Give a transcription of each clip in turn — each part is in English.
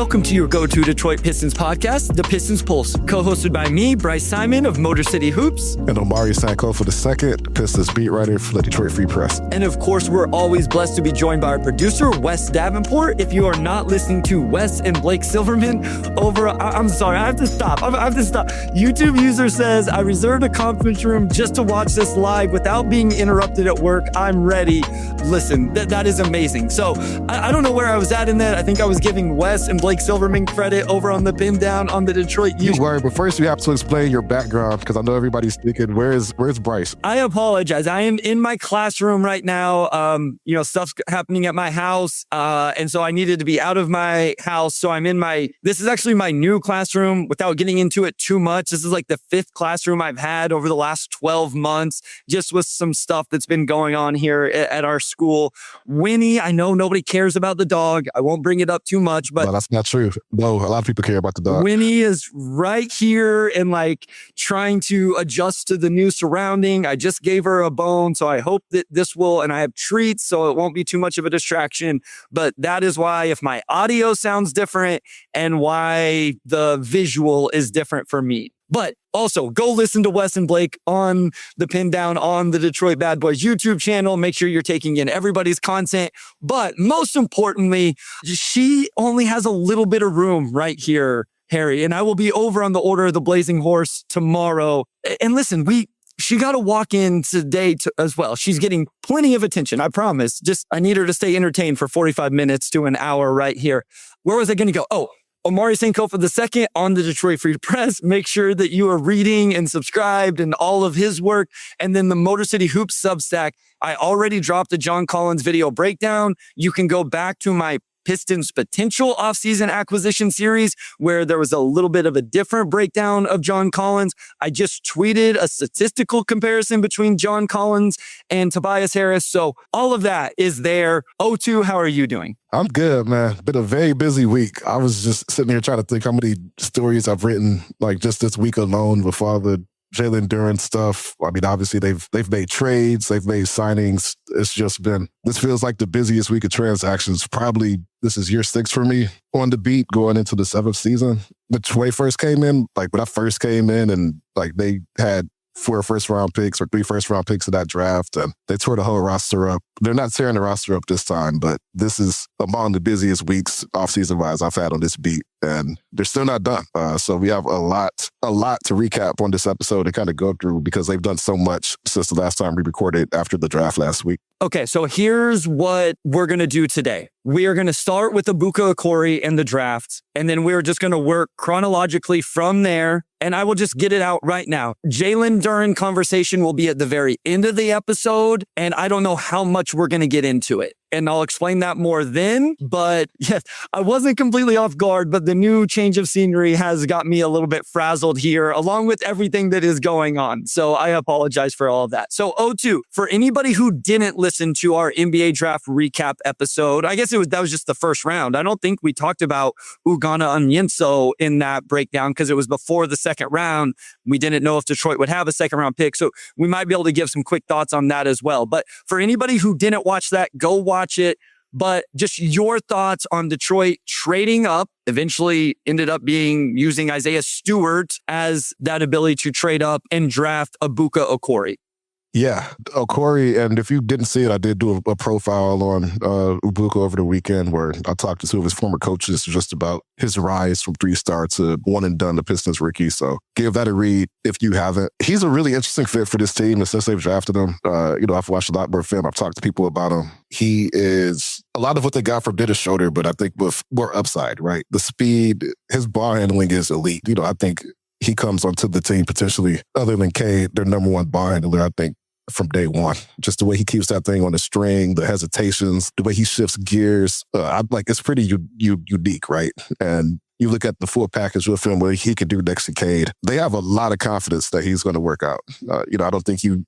Welcome to your go-to Detroit Pistons podcast, The Pistons Pulse, co-hosted by me, Bryce Simon of Motor City Hoops. And Omari for the second, Pistons beat writer for the Detroit Free Press. And of course, we're always blessed to be joined by our producer, Wes Davenport. If you are not listening to Wes and Blake Silverman I'm sorry, I have to stop. YouTube user says, I reserved a conference room just to watch this live without being interrupted at work. I'm ready. Listen, that is amazing. So I don't know where I was at in that. I think I was giving Wes and Blake Silverman credit over on the pin down on the Detroit YouTube. You were, but first you have to explain your background because I know everybody's thinking, where's Bryce? I apologize. I am in my classroom right now. Stuff's happening at my house. And so I needed to be out of my house. So this is actually my new classroom without getting into it too much. This is like the 5th classroom I've had over the last 12 months, just with some stuff that's been going on here at our school. Winnie, I know nobody cares about the dog. I won't bring it up too much, but no, that's not true. No, a lot of people care about the dog. Winnie is right here and trying to adjust to the new surrounding. I just gave her a bone, so I hope that and I have treats, so it won't be too much of a distraction. But that is why if my audio sounds different and why the visual is different for me. But also, go listen to Wes and Blake on the Pin Down on the Detroit Bad Boys YouTube channel. Make sure you're taking in everybody's content. But most importantly, she only has a little bit of room right here, Harry. And I will be over on the Order of the Blazing Horse tomorrow. And listen, she got to walk in today as well. She's getting plenty of attention, I promise. Just I need her to stay entertained for 45 minutes to an hour right here. Where was I going to go? Oh, Omari for the second on the Detroit Free Press. Make sure that you are reading and subscribed and all of his work. And then the Motor City Hoops Substack. I already dropped the John Collins video breakdown. You can go back to my Pistons potential offseason acquisition series where there was a little bit of a different breakdown of John Collins. I just tweeted a statistical comparison between John Collins and Tobias Harris. So all of that is there. O2, how are you doing? I'm good, man. Been a very busy week. I was just sitting here trying to think how many stories I've written just this week alone with all the Jalen Duren stuff. I mean, obviously they've made trades, they've made signings. This feels like the busiest week of transactions. Probably this is year 6 for me on the beat going into the 7th season. When I first came in, and they had 4 first-round picks or 3 first-round picks in that draft, and they tore the whole roster up. They're not tearing the roster up this time, but this is among the busiest weeks offseason-wise I've had on this beat, and they're still not done. So we have a lot to recap on this episode and kind of go through because they've done so much since the last time we recorded after the draft last week. Okay, so here's what we're going to do today. We are going to start with Abuka Okori and the draft, and then we're just going to work chronologically from there, and I will just get it out right now. Jalen Duren conversation will be at the very end of the episode, and I don't know how much we're going to get into it. And I'll explain that more then. But yes, I wasn't completely off guard, but the new change of scenery has got me a little bit frazzled here, along with everything that is going on. So I apologize for all of that. So O2, for anybody who didn't listen to our NBA draft recap episode, I guess that was just the first round. I don't think we talked about Ugonna Onyenso in that breakdown because it was before the second round. We didn't know if Detroit would have a second round pick. So we might be able to give some quick thoughts on that as well. But for anybody who didn't watch that, go watch it. But just your thoughts on Detroit trading up, eventually ended up using Isaiah Stewart as that ability to trade up and draft Abuka Okori. Yeah, Okori, and if you didn't see it, I did do a profile on Abuka over the weekend where I talked to 2 of his former coaches just about his rise from 3-star to one and done, the Pistons rookie. So give that a read if you haven't. He's a really interesting fit for this team, and since they've drafted him, I've watched a lot more film. I've talked to people about him. He is a lot of what they got from Dennis Schroeder, but I think with more upside, right? The speed, his ball handling is elite. I think he comes onto the team potentially, other than Cade, their number 1 ball handler, I think, from day one. Just the way he keeps that thing on the string, the hesitations, the way he shifts gears. It's pretty unique, right? And you look at the full package with him, what he could do next to Cade. They have a lot of confidence that he's going to work out. I don't think you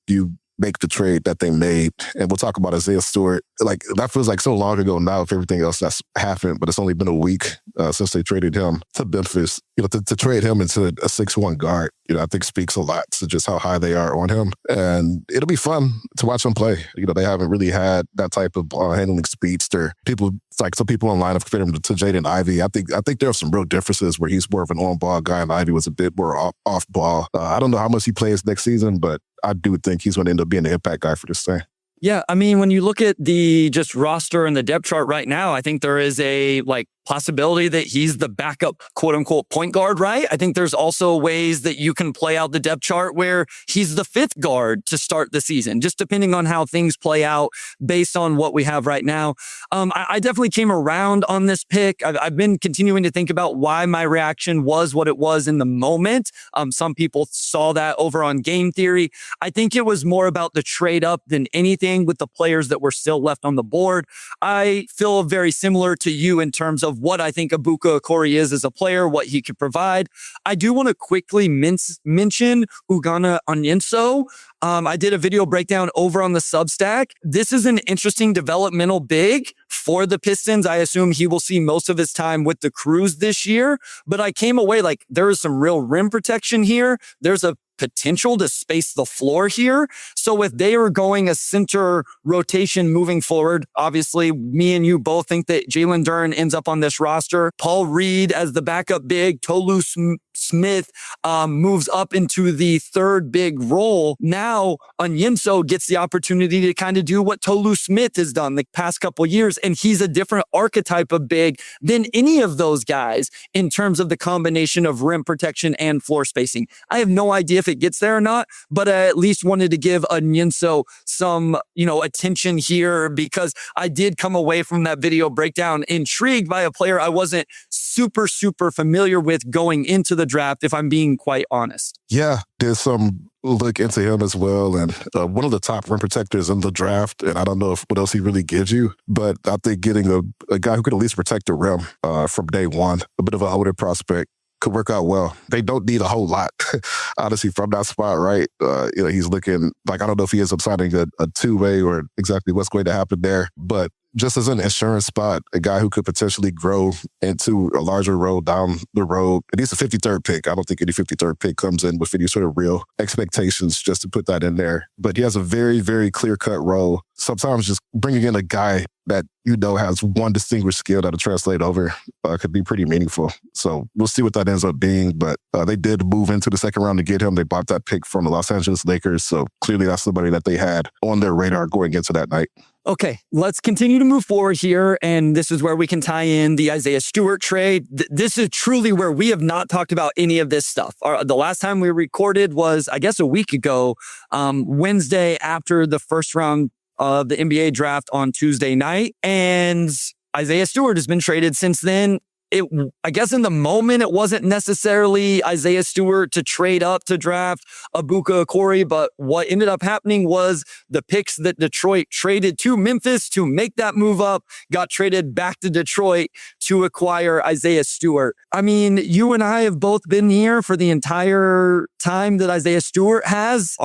make the trade that they made. And we'll talk about Isaiah Stewart. Like, that feels like so long ago now with everything else that's happened, but it's only been a week since they traded him to Memphis. To trade him into a 6'1" guard, I think speaks a lot to just how high they are on him. And it'll be fun to watch him play. They haven't really had that type of ball handling speedster. Some people online have compared him to Jaden Ivey. I think there are some real differences where he's more of an on-ball guy and Ivey was a bit more off-ball. I don't know how much he plays next season, but I do think he's going to end up being the impact guy for this thing. Yeah, I mean, when you look at the just roster and the depth chart right now, I think there is a possibility that he's the backup, quote unquote, point guard, right? I think there's also ways that you can play out the depth chart where he's the fifth guard to start the season, just depending on how things play out based on what we have right now. I definitely came around on this pick. I've been continuing to think about why my reaction was what it was in the moment. Some people saw that over on Game Theory. I think it was more about the trade up than anything with the players that were still left on the board. I feel very similar to you in terms of what I think Abuka Okori is as a player, what he could provide. I do want to quickly mention Ugonna Onyenso. I did a video breakdown over on the Substack. This is an interesting developmental big for the Pistons. I assume he will see most of his time with the Crews this year, but I came away there is some real rim protection here. There's a potential to space the floor here. So if they are going a center rotation moving forward, obviously me and you both think that Jalen Duren ends up on this roster. Paul Reed as the backup big, Tolu Smith moves up into the third big role. Now Onyenso gets the opportunity to kind of do what Tolu Smith has done the past couple of years, and he's a different archetype of big than any of those guys in terms of the combination of rim protection and floor spacing. I have no idea if it gets there or not, but I at least wanted to give Onyenso some, attention here because I did come away from that video breakdown intrigued by a player I wasn't super familiar with going into the draft, if I'm being quite honest. Yeah, there's some look into him as well. And one of the top rim protectors in the draft. And I don't know what else he really gives you, but I think getting a guy who could at least protect the rim from day one, a bit of an older prospect, could work out well. They don't need a whole lot, honestly, from that spot, right? He's looking I don't know if he ends up signing a two-way or exactly what's going to happen there, but just as an insurance spot, a guy who could potentially grow into a larger role down the road. And he's a 53rd pick. I don't think any 53rd pick comes in with any sort of real expectations, just to put that in there. But he has a very, very clear-cut role. Sometimes just bringing in a guy that has one distinguished skill that'll translate over could be pretty meaningful. So we'll see what that ends up being. But they did move into the second round to get him. They bought that pick from the Los Angeles Lakers. So clearly that's somebody that they had on their radar going into that night. Okay, let's continue to move forward here. And this is where we can tie in the Isaiah Stewart trade. This is truly where we have not talked about any of this stuff. The last time we recorded was, I guess, a week ago, Wednesday after the first round of the NBA draft on Tuesday night. And Isaiah Stewart has been traded since then. I guess in the moment, it wasn't necessarily Isaiah Stewart to trade up to draft Abuka Okori, but what ended up happening was the picks that Detroit traded to Memphis to make that move up got traded back to Detroit to acquire Isaiah Stewart. I mean, you and I have both been here for the entire time that Isaiah Stewart has.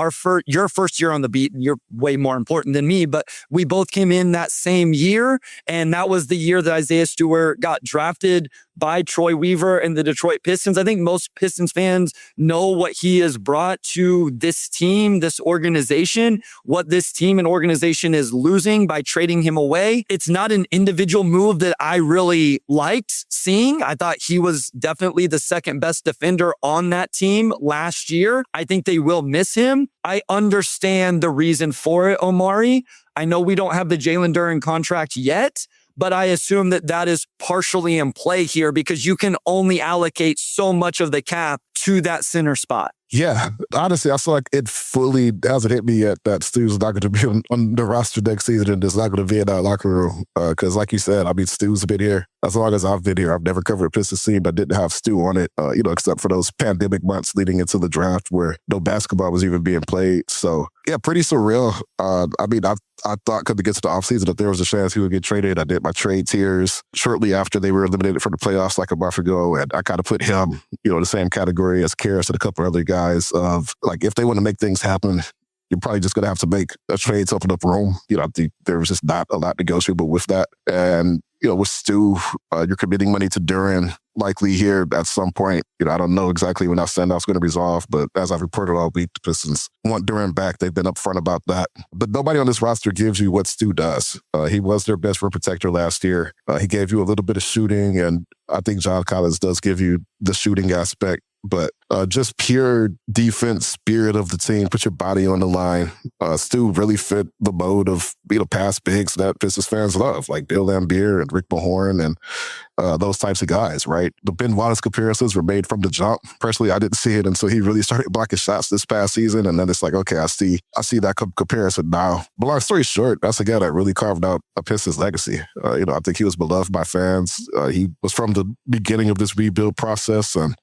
Your first year on the beat, and you're way more important than me, but we both came in that same year, and that was the year that Isaiah Stewart got drafted by Troy Weaver and the Detroit Pistons. I think most Pistons fans know what he has brought to this team, this organization, what this team and organization is losing by trading him away. It's not an individual move that I really liked seeing. I thought he was definitely the second best defender on that team last year. I think they will miss him. I understand the reason for it, Omari. I know we don't have the Jalen Duren contract yet, but I assume that is partially in play here because you can only allocate so much of the cap to that center spot. Yeah, honestly, I feel like it fully hasn't hit me yet that Stu's not going to be on the roster next season and is not going to be in that locker room. Because like you said, I mean, Stu's been here as long as I've been here. I've never covered a Pistons team that didn't have Stu on it, except for those pandemic months leading into the draft where no basketball was even being played. So, yeah, pretty surreal. I thought coming against the offseason that there was a chance he would get traded. I did my trade tiers shortly after they were eliminated from the playoffs like a month ago, and I kind of put him, the same category as Karras and a couple other guys of, like, if they want to make things happen, you're probably just going to have to make a trade to open up room. I think there was just not a lot negotiable with that. And, with Stu, you're committing money to Duren likely here at some point. I don't know exactly when that standout's going to resolve, but as I've reported all week, the Pistons want Duren back. They've been upfront about that. But nobody on this roster gives you what Stu does. He was their best rim protector last year. He gave you a little bit of shooting, and I think John Collins does give you the shooting aspect. But just pure defense spirit of the team, put your body on the line. Stu really fit the mode of past bigs that Pistons fans love, like Bill Laimbeer and Rick Mahorn and those types of guys, right? The Ben Wallace comparisons were made from the jump. Personally, I didn't see it until he really started blocking shots this past season, and then it's like, okay, I see that comparison now. But long story short, that's a guy that really carved out a Pistons legacy. I think he was beloved by fans. He was from the beginning of this rebuild process, and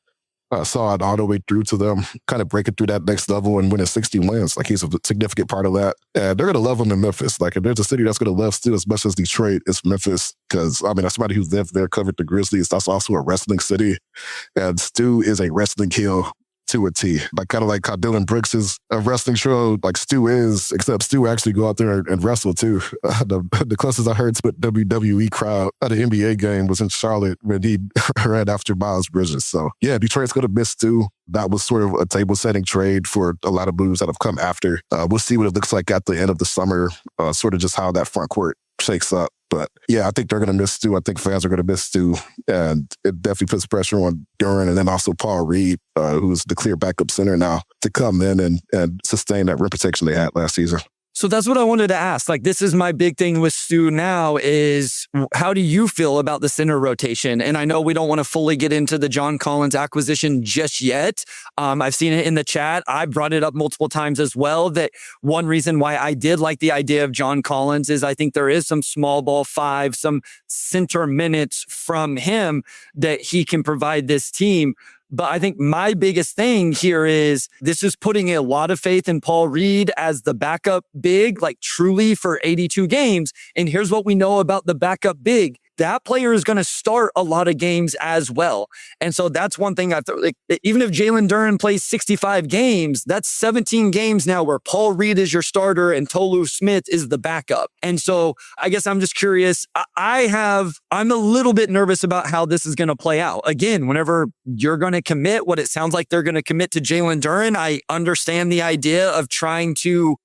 saw it all the way through to them kind of breaking through that next level and winning 60 wins. Like, he's a significant part of that. And they're going to love him in Memphis. Like, if there's a city that's going to love Stu as much as Detroit, it's Memphis. Because, as somebody who lived there, covered the Grizzlies, that's also a wrestling city. And Stu is a wrestling heel to a T. Kind of like how Dylan Brooks is a wrestling show, like Stu is, except Stu actually go out there and wrestle too. The closest I heard to a WWE crowd at an NBA game was in Charlotte when he ran after Miles Bridges. So yeah, Detroit's going to miss Stu. That was sort of a table-setting trade for a lot of moves that have come after. We'll see what it looks like at the end of the summer, sort of just how that front court shakes up. But yeah, I think they're going to miss Stu. I think fans are going to miss Stu. And it definitely puts pressure on Duren and then also Paul Reed, who's the clear backup center now, to come in and sustain that rim protection they had last season. So that's what I wanted to ask. Like, this is my big thing with Stu now is, how do you feel about the center rotation? And I know we don't want to fully get into the John Collins acquisition just yet. I've seen it in the chat. I brought it up multiple times as well, that one reason why I did like the idea of John Collins is I think there is some small ball five, some center minutes from him that he can provide this team. But I think my biggest thing here is this is putting a lot of faith in Paul Reed as the backup big, like truly for 82 games. And here's what we know about the backup big. That player is going to start a lot of games as well. And so that's one thing even if Jalen Duren plays 65 games, that's 17 games now where Paul Reed is your starter and Tolu Smith is the backup. And so I guess I'm just curious. I'm a little bit nervous about how this is going to play out. Again, whenever you're going to commit what it sounds like they're going to commit to Jalen Duren, I understand the idea of trying to,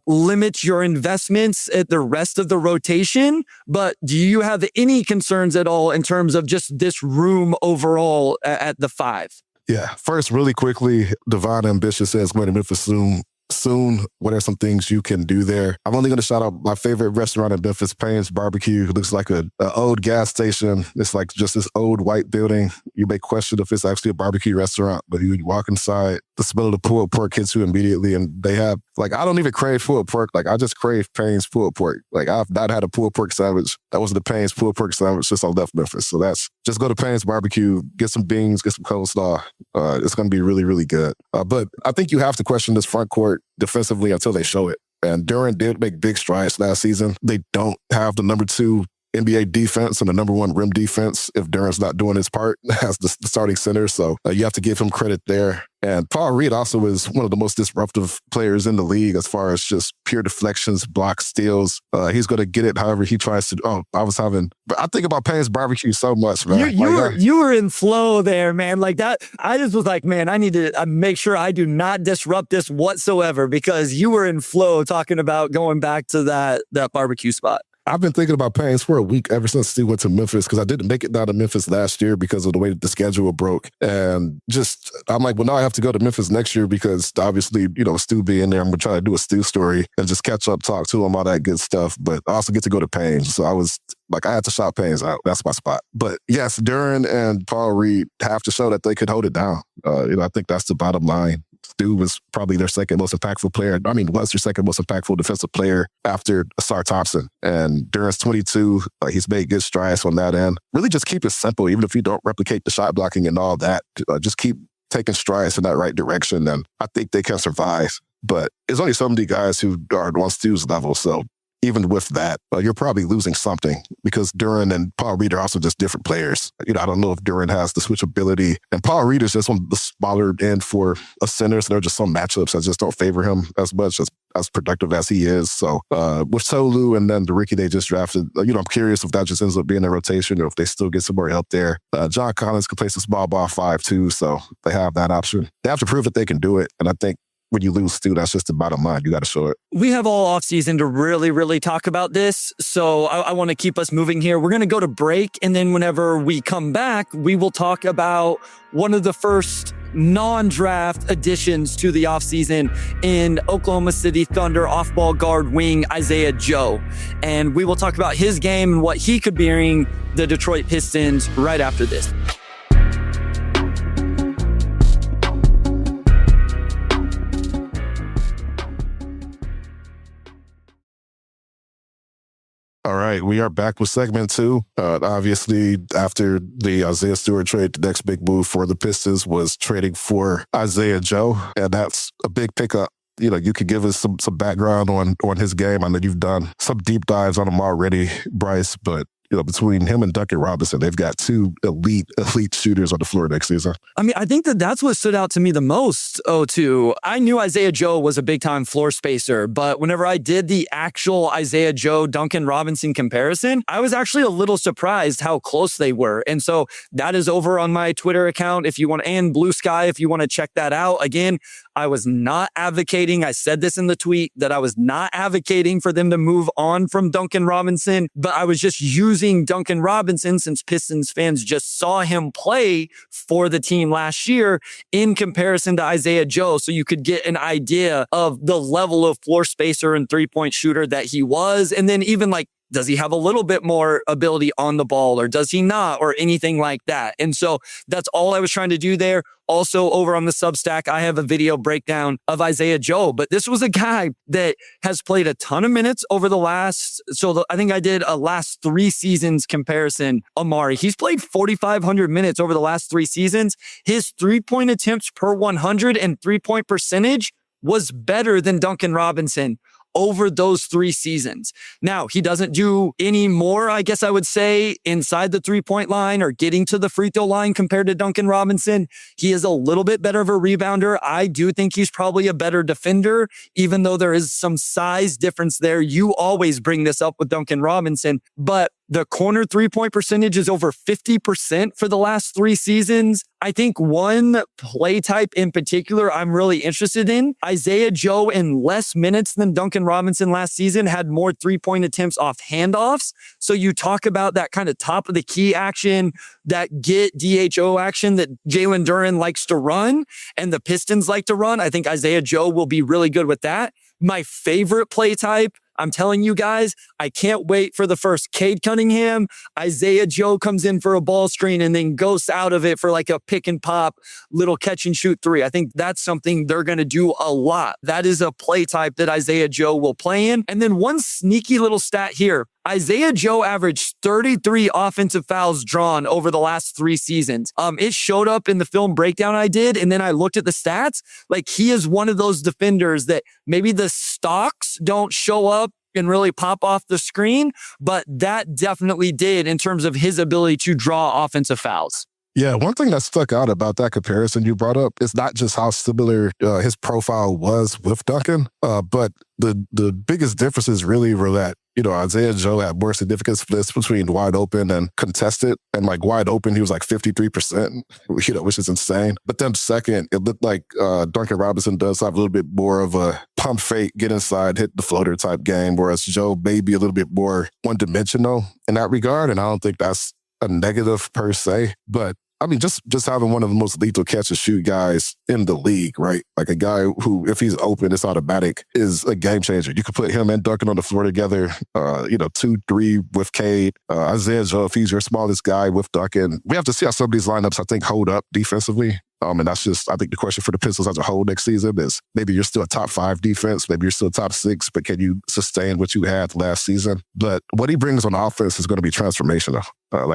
limit your investments at the rest of the rotation. But do you have any concerns at all in terms of just this room overall at the five? Yeah. First, really quickly, Divine Ambitious says, going to Memphis soon. What are some things you can do there? I'm only going to shout out my favorite restaurant in Memphis, Payne's Barbecue. It looks like an old gas station. It's like just this old white building. You may question if it's actually a barbecue restaurant, but you walk inside, the smell of the pulled pork hits you immediately. And they have, I don't even crave pulled pork. I just crave Payne's pulled pork. I've not had a pulled pork sandwich. That was the Payne's pulled pork sandwich since I left Memphis. So just go to Payne's Barbecue, get some beans, get some coleslaw. It's going to be really, really good. But I think you have to question this front court defensively until they show it. And Duren did make big strides last season. They don't have the number 2 NBA defense and the number 1 rim defense if Duren's not doing his part as the starting center. So you have to give him credit there. And Paul Reed also is one of the most disruptive players in the league as far as just pure deflections, blocks, steals. He's going to get it however he tries to. But I think about Payne's Barbecue so much, man. You were in flow there, man. Like that. I just was like, man, I need to make sure I do not disrupt this whatsoever, because you were in flow talking about going back to that barbecue spot. I've been thinking about Payne's for a week ever since Stu went to Memphis, because I didn't make it down to Memphis last year because of the way the schedule broke. And I'm like, well, now I have to go to Memphis next year because obviously, Stu being there, I'm going to try to do a Stu story and just catch up, talk to him, all that good stuff. But I also get to go to Payne's. So I was I had to shout Payne's out. That's my spot. But yes, Duren and Paul Reed have to show that they could hold it down. I think that's the bottom line. Stu was probably their second most impactful player. Was their second most impactful defensive player after Asar Thompson. And Duren's 22. He's made good strides on that end. Really just keep it simple, even if you don't replicate the shot blocking and all that. Just keep taking strides in that right direction. And I think they can survive. But there's only so many guys who are on Stu's level. So even with that, you're probably losing something because Duren and Paul Reed are also just different players. I don't know if Duren has the switchability, and Paul Reed is just on the smaller end for a center, so there are just some matchups that just don't favor him as much as productive as he is. So with Tolu and then the rookie they just drafted, I'm curious if that just ends up being a rotation or if they still get some more help there. John Collins can play some small ball 5 too, so they have that option. They have to prove that they can do it, and I think when you lose Stu, that's just the bottom line. You got to show it. We have all offseason to really, really talk about this. So I want to keep us moving here. We're going to go to break. And then whenever we come back, we will talk about one of the first non-draft additions to the offseason in Oklahoma City Thunder off-ball guard wing Isaiah Joe. And we will talk about his game and what he could bring the Detroit Pistons right after this. All right, we are back with segment 2. Obviously, after the Isaiah Stewart trade, the next big move for the Pistons was trading for Isaiah Joe, and that's a big pickup. You could give us some background on his game. I know you've done some deep dives on him already, Bryce, but between him and Duncan Robinson, they've got 2 elite shooters on the floor next season. I mean, I think that's what stood out to me the most, O2. I knew Isaiah Joe was a big-time floor spacer, but whenever I did the actual Isaiah Joe Duncan Robinson comparison, I was actually a little surprised how close they were. And so that is over on my Twitter account if you want, and Blue Sky if you want to check that out. Again, I was not advocating, I said this in the tweet, that I was not advocating for them to move on from Duncan Robinson, but I was just using Duncan Robinson, since Pistons fans just saw him play for the team last year, in comparison to Isaiah Joe, so you could get an idea of the level of floor spacer and three-point shooter that he was. And then even does he have a little bit more ability on the ball, or does he not, or anything like that? And so that's all I was trying to do there. Also, over on the Substack, I have a video breakdown of Isaiah Joe, but this was a guy that has played a ton of minutes over the last, I think I did a last 3 seasons comparison. Omari, he's played 4,500 minutes over the last 3 seasons. His 3-point attempts per 100 and 3-point percentage was better than Duncan Robinson over those 3 seasons. Now, he doesn't do any more, I guess I would say, inside the 3-point line or getting to the free throw line compared to Duncan Robinson. He is a little bit better of a rebounder. I do think he's probably a better defender, even though there is some size difference there. You always bring this up with Duncan Robinson, but the corner 3-point percentage is over 50% for the last 3 seasons. I think one play type in particular I'm really interested in, Isaiah Joe in less minutes than Duncan Robinson last season had more 3-point attempts off handoffs. So you talk about that kind of top of the key action, that get DHO action that Jalen Duren likes to run and the Pistons like to run. I think Isaiah Joe will be really good with that. My favorite play type, I'm telling you guys, I can't wait for the first Cade Cunningham. Isaiah Joe comes in for a ball screen and then goes out of it for like a pick and pop, little catch and shoot 3. I think that's something they're going to do a lot. That is a play type that Isaiah Joe will play in. And then one sneaky little stat here. Isaiah Joe averaged 33 offensive fouls drawn over the last 3 seasons. It showed up in the film breakdown I did, and then I looked at the stats. He is one of those defenders that maybe the stocks don't show up and really pop off the screen, but that definitely did in terms of his ability to draw offensive fouls. Yeah, one thing that stuck out about that comparison you brought up is not just how similar his profile was with Duncan, but the biggest differences really were that, Isaiah Joe had more significant splits between wide open and contested. And wide open, he was 53%, which is insane. But then second, it looked like Duncan Robinson does have a little bit more of a pump fake, get inside, hit the floater type game, whereas Joe may be a little bit more one-dimensional in that regard. And I don't think that's a negative per se, but I mean, just having one of the most lethal catch and shoot guys in the league, right? A guy who, if he's open, it's automatic, is a game changer. You could put him and Duncan on the floor together, 2-3 with Cade. Isaiah Joe, if he's your smallest guy with Duncan. We have to see how some of these lineups, I think, hold up defensively. And that's just, I think the question for the Pistons as a whole next season is maybe you're still a top 5 defense, maybe you're still a top 6, but can you sustain what you had last season? But what he brings on offense is going to be transformational.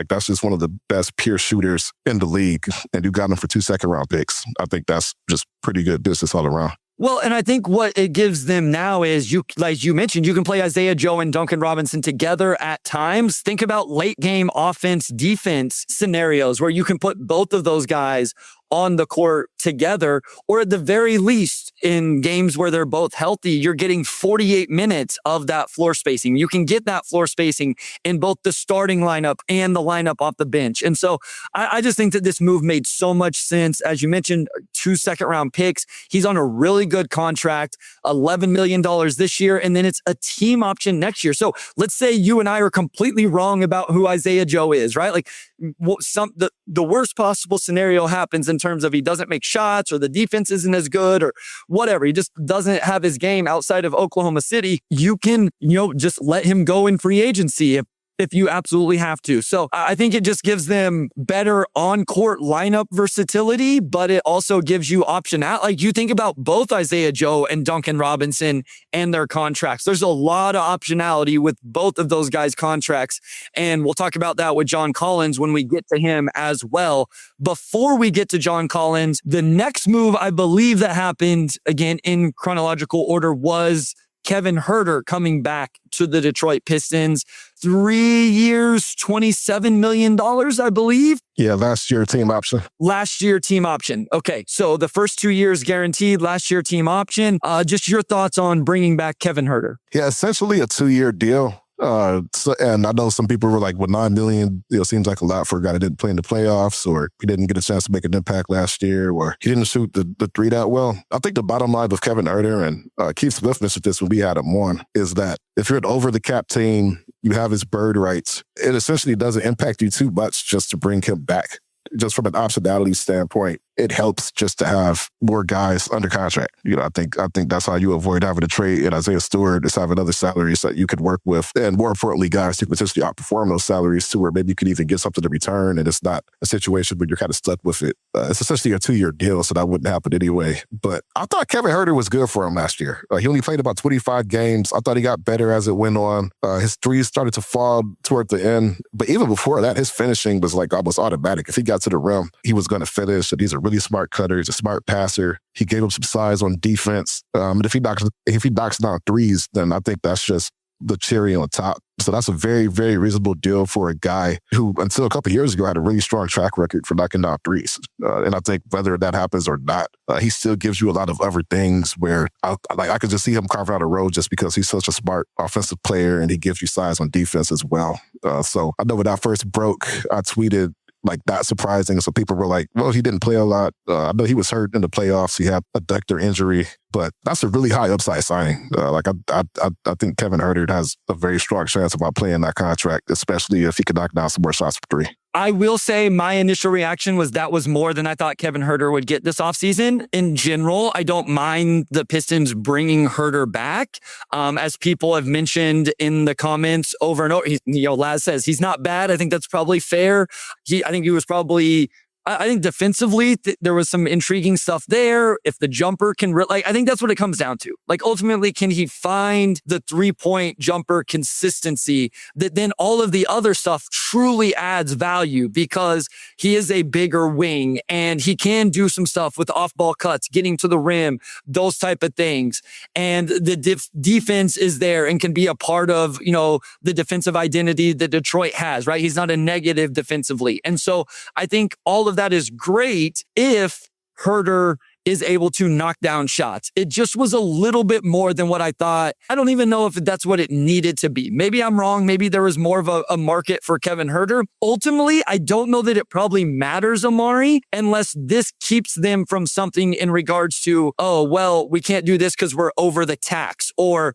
That's just one of the best pure shooters in the league, and you got him for 2 second-round picks. I think that's just pretty good business all around. Well, and I think what it gives them now is like you mentioned, you can play Isaiah Joe and Duncan Robinson together at times. Think about late game offense, defense scenarios where you can put both of those guys on the court together, or at the very least in games where they're both healthy, you're getting 48 minutes of that floor spacing. You can get that floor spacing in both the starting lineup and the lineup off the bench. And so I just think that this move made so much sense. As you mentioned, 2 second-round picks. He's on a really good contract, $11 million this year, and then it's a team option next year. So let's say you and I are completely wrong about who Isaiah Joe is, right? Like the worst possible scenario happens in terms of he doesn't make shots or the defense isn't as good or whatever. He just doesn't have his game outside of Oklahoma City. You can, just let him go in free agency if you absolutely have to. So I think it just gives them better on-court lineup versatility, but it also gives you option out. Like you think about both Isaiah Joe and Duncan Robinson and their contracts. There's a lot of optionality with both of those guys' contracts. And we'll talk about that with John Collins when we get to him as well. Before we get to John Collins, the next move I believe that happened, again, in chronological order, was Kevin Huerter coming back to the Detroit Pistons. 3 years, $27 million, I believe. Yeah, last year team option. Last year team option. Okay, so the first 2 years guaranteed, last year team option. Just your thoughts on bringing back Kevin Huerter. Yeah, essentially a 2-year deal. And I know some people were like, well, $9 million, seems like a lot for a guy that didn't play in the playoffs, or he didn't get a chance to make an impact last year, or he didn't shoot the three that well. I think the bottom line with Kevin Huerter, and Keith Smith mentioned this when we had him on, is that if you're an over the cap team, you have his bird rights. It essentially doesn't impact you too much just to bring him back. Just from an optionality standpoint, it helps just to have more guys under contract. I think that's how you avoid having to trade in Isaiah Stewart, is having other salaries that you could work with. And more importantly, guys who potentially outperform those salaries to where maybe you could even get something in return. And it's not a situation where you're kind of stuck with it. It's essentially a 2-year deal, so that wouldn't happen anyway. But I thought Kevin Huerter was good for him last year. He only played about 25 games. I thought he got better as it went on. His threes started to fall toward the end. But even before that, his finishing was like almost automatic. If he got to the rim, he was going to finish. And he's a really smart cutter. He's a smart passer. He gave him some size on defense. And if he knocks down threes, then I think that's just the cherry on top. So that's a very, very reasonable deal for a guy who, until a couple of years ago, had a really strong track record for knocking down threes. And I think whether that happens or not, he still gives you a lot of other things where I could just see him carve out a role just because he's such a smart offensive player and he gives you size on defense as well. So I know when I first broke, I tweeted, like, not surprising. So people were like, well, he didn't play a lot. I know he was hurt in the playoffs. He had a adductor injury, but that's a really high upside signing. I think Kevin Huerter has a very strong chance of playing that contract, especially if he could knock down some more shots for three. I will say my initial reaction was that was more than I thought Kevin Huerter would get this offseason. In general, I don't mind the Pistons bringing Huerter back. As people have mentioned in the comments over and over, Laz says he's not bad. I think that's probably fair. I think defensively, there was some intriguing stuff there. If the jumper can, I think that's what it comes down to. Like, ultimately, can he find the 3-point jumper consistency that then all of the other stuff truly adds value, because he is a bigger wing and he can do some stuff with off-ball cuts, getting to the rim, those type of things. And the defense is there and can be a part of, the defensive identity that Detroit has, right? He's not a negative defensively. And so I think all of that is great if Huerter is able to knock down shots. It just was a little bit more than what I thought. I don't even know if that's what it needed to be. Maybe I'm wrong. Maybe there was more of a market for Kevin Huerter. Ultimately, I don't know that it probably matters, Omari, unless this keeps them from something in regards to, oh, well, we can't do this because we're over the tax. Or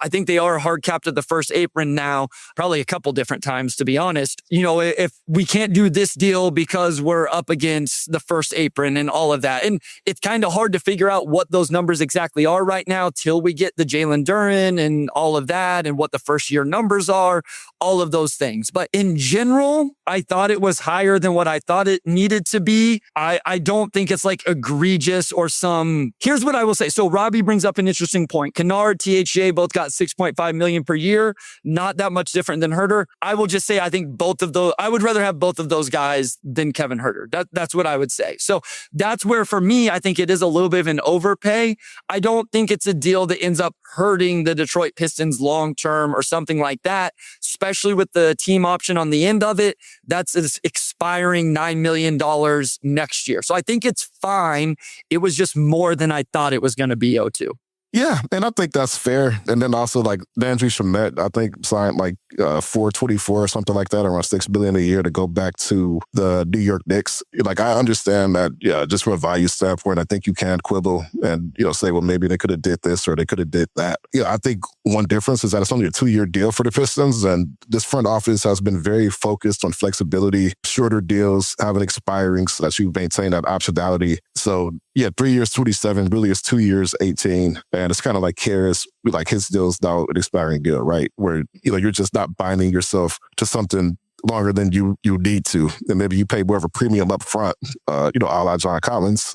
I think they are hard capped at the first apron now, probably a couple different times, to be honest. If we can't do this deal because we're up against the first apron and all of that. And it's kind of hard to figure out what those numbers exactly are right now till we get the Jalen Duren and all of that and what the first year numbers are, all of those things. But in general, I thought it was higher than what I thought it needed to be. I don't think it's like egregious or here's what I will say. So Robbie brings up an interesting point. Kennard, THJ both got $6.5 million per year. Not that much different than Huerter. I will just say, I think I would rather have both of those guys than Kevin Huerter. That's what I would say. So that's where, for me, I think think it is a little bit of an overpay. I don't think it's a deal that ends up hurting the Detroit Pistons long-term or something like that, especially with the team option on the end of it. That's expiring $9 million next year. So I think it's fine. It was just more than I thought it was going to be, O2. Yeah, and I think that's fair. And then also like Landry Shamet, I think signed like 424 or something like that, around $6 billion a year to go back to the New York Knicks. Like I understand that, yeah, just from a value standpoint, I think you can quibble and say, well, maybe they could have did this or they could have did that. I think one difference is that it's only a 2-year deal for the Pistons, and this front office has been very focused on flexibility, shorter deals, having expiring so that you maintain that optionality. So yeah, 3 years, 27, really is 2 years, 18. And it's kind of like Harris, like his deal's now an expiring deal, right? Where, you're just not binding yourself to something longer than you need to. And maybe you pay more of a premium up front, a la John Collins,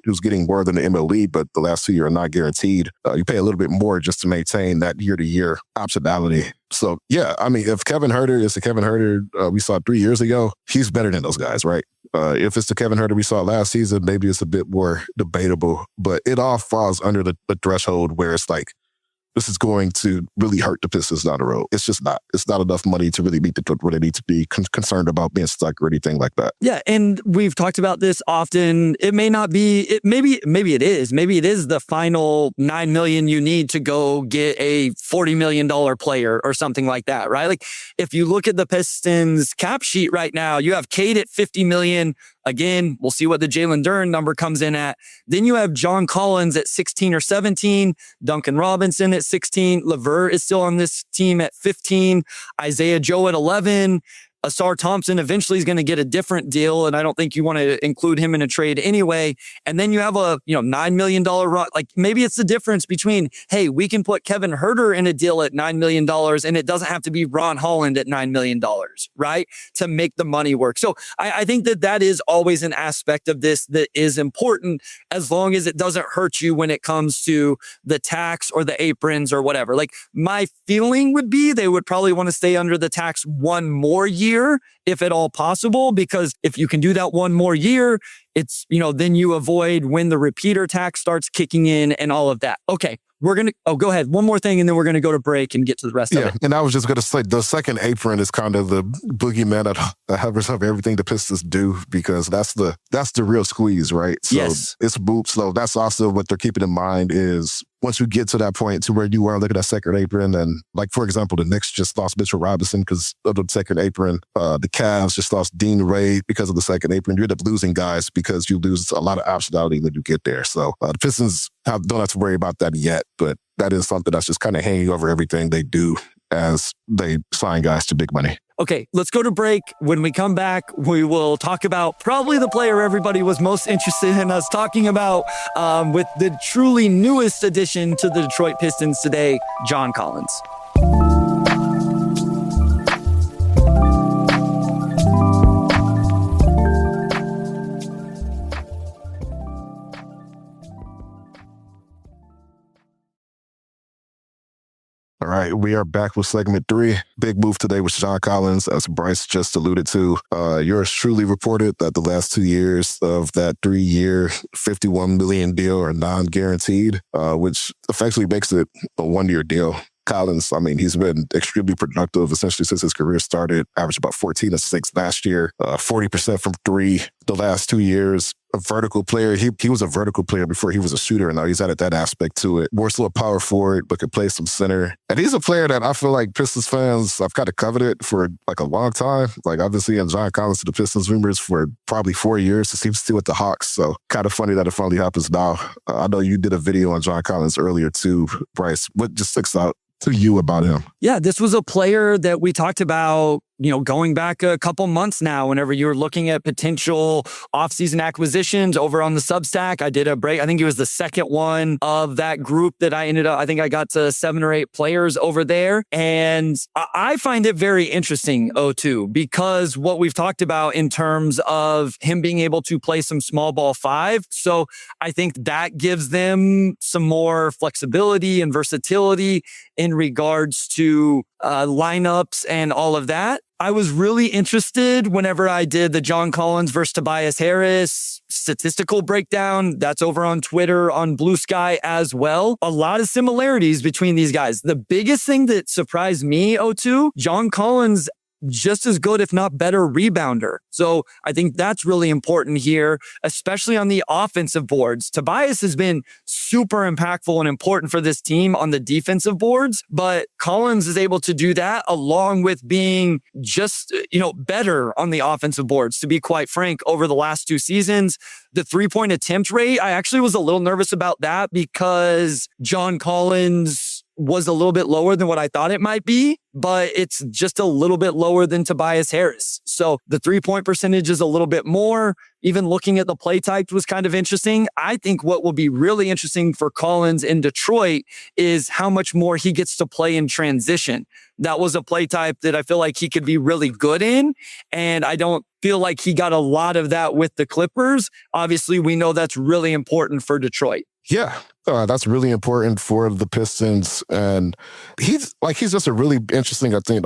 who's getting more than the MLE, but the last 2 years are not guaranteed. You pay a little bit more just to maintain that year-to-year optionality. So, yeah, I mean, if Kevin Huerter is the Kevin Huerter we saw 3 years ago, he's better than those guys, right? If it's the Kevin Huerter we saw last season, maybe it's a bit more debatable. But it all falls under the threshold where it's like, this is going to really hurt the Pistons down the road. It's just not. It's not enough money to really meet where they need to be concerned about being stuck or anything like that. Yeah, and we've talked about this often. It may not be. Maybe it is. Maybe it is the final $9 million you need to go get a $40 million player or something like that, right? Like if you look at the Pistons cap sheet right now, you have Cade at $50 million. Again, we'll see what the Jalen Duren number comes in at. Then you have John Collins at 16 or 17, Duncan Robinson at 16, LeVert is still on this team at 15, Isaiah Joe at 11. Asar Thompson eventually is going to get a different deal, and I don't think you want to include him in a trade anyway. And then you have a $9 million run. Like maybe it's the difference between, hey, we can put Kevin Huerter in a deal at $9 million, and it doesn't have to be Ron Holland at $9 million, right? To make the money work. So I think that is always an aspect of this that is important, as long as it doesn't hurt you when it comes to the tax or the aprons or whatever. Like my feeling would be they would probably want to stay under the tax one more year, if at all possible, because if you can do that one more year, it's, then you avoid when the repeater tax starts kicking in and all of that. Okay. Go ahead. One more thing, and then we're going to go to break and get to the rest of it. And I was just going to say, the second apron is kind of the boogeyman that hovers over everything the Pistons do, because that's the real squeeze, right? So yes. It's boots. So that's also what they're keeping in mind is once you get to that point to where you are looking at that second apron, and like, for example, the Knicks just lost Mitchell Robinson because of the second apron. The Cavs just lost Dean Ray because of the second apron. You end up losing guys because you lose a lot of optionality when you get there. So the Pistons don't have to worry about that yet, but that is something that's just kind of hanging over everything they do as they sign guys to big money. Okay, let's go to break. When we come back, we will talk about probably the player everybody was most interested in us talking about with the truly newest addition to the Detroit Pistons today, John Collins. All right, we are back with segment 3. Big move today with John Collins, as Bryce just alluded to. Yours truly reported that the last 2 years of that 3-year, $51 million deal are non-guaranteed, which effectively makes it a 1-year deal. Collins, I mean, he's been extremely productive essentially since his career started. Averaged about 14 and 6 last year, 40% from 3 the last 2 years. A vertical player. He was a vertical player before he was a shooter, and now he's added that aspect to it. More so a power forward, but can play some center. And he's a player that I feel like Pistons fans have kind of coveted for like a long time. Like I've been seeing John Collins to the Pistons rumors for probably 4 years. It seems still with the Hawks. So kind of funny that it finally happens now. I know you did a video on John Collins earlier too, Bryce. What just sticks out to you about him? Yeah, this was a player that we talked about, going back a couple months now, whenever you were looking at potential offseason acquisitions over on the Substack. I did a break. I think it was the second one of that group that I think I got to 7 or 8 players over there. And I find it very interesting, O2, because what we've talked about in terms of him being able to play some small ball 5. So I think that gives them some more flexibility and versatility in regards to lineups and all of that. I was really interested whenever I did the John Collins versus Tobias Harris statistical breakdown. That's over on Twitter, on Blue Sky as well. A lot of similarities between these guys. The biggest thing that surprised me, O2, John Collins just as good, if not better, rebounder. So I think that's really important here, especially on the offensive boards. Tobias has been super impactful and important for this team on the defensive boards, but Collins is able to do that along with being just, better on the offensive boards, to be quite frank, over the last 2 seasons. The 3-point attempt rate, I actually was a little nervous about that because John Collins was a little bit lower than what I thought it might be, but it's just a little bit lower than Tobias Harris. So the 3-point percentage is a little bit more. Even looking at the play type was kind of interesting. I think what will be really interesting for Collins in Detroit is how much more he gets to play in transition. That was a play type that I feel like he could be really good in, and I don't feel like he got a lot of that with the Clippers. Obviously, we know that's really important for Detroit. Yeah, that's really important for the Pistons. And he's just a really interesting, I think,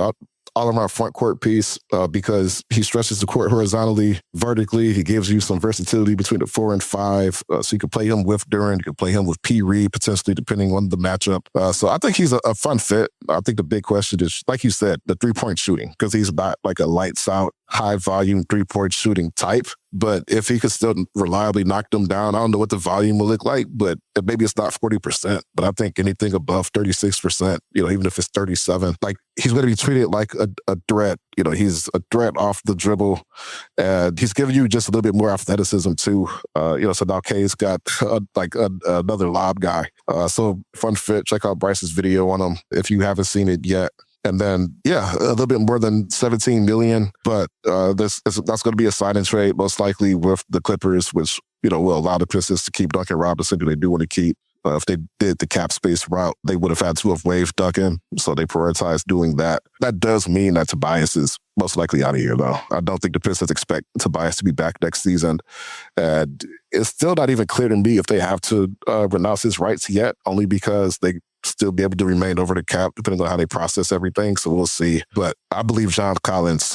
all-around front court piece because he stretches the court horizontally, vertically. He gives you some versatility between the 4 and 5. So you can play him with Duren. You can play him with P. Reed, potentially, depending on the matchup. So I think he's a fun fit. I think the big question is, like you said, the 3-point shooting, because he's not like a lights-out, high-volume 3-point shooting type. But if he could still reliably knock them down, I don't know what the volume will look like, but maybe it's not 40%. But I think anything above 36%, even if it's 37, like he's going to be treated like a threat. He's a threat off the dribble, and he's giving you just a little bit more athleticism too. So now K's got another lob guy. So fun fit. Check out Bryce's video on him if you haven't seen it yet. And then, a little bit more than $17 million, but that's going to be a sign and trade, most likely with the Clippers, which, will allow the Pistons to keep Duncan Robinson, who they do want to keep. If they did the cap space route, they would have had to have waived Duncan, so they prioritized doing that. That does mean that Tobias is most likely out of here, though. I don't think the Pistons expect Tobias to be back next season. And it's still not even clear to me if they have to renounce his rights yet, only because they still be able to remain over the cap, depending on how they process everything. So we'll see. But I believe John Collins,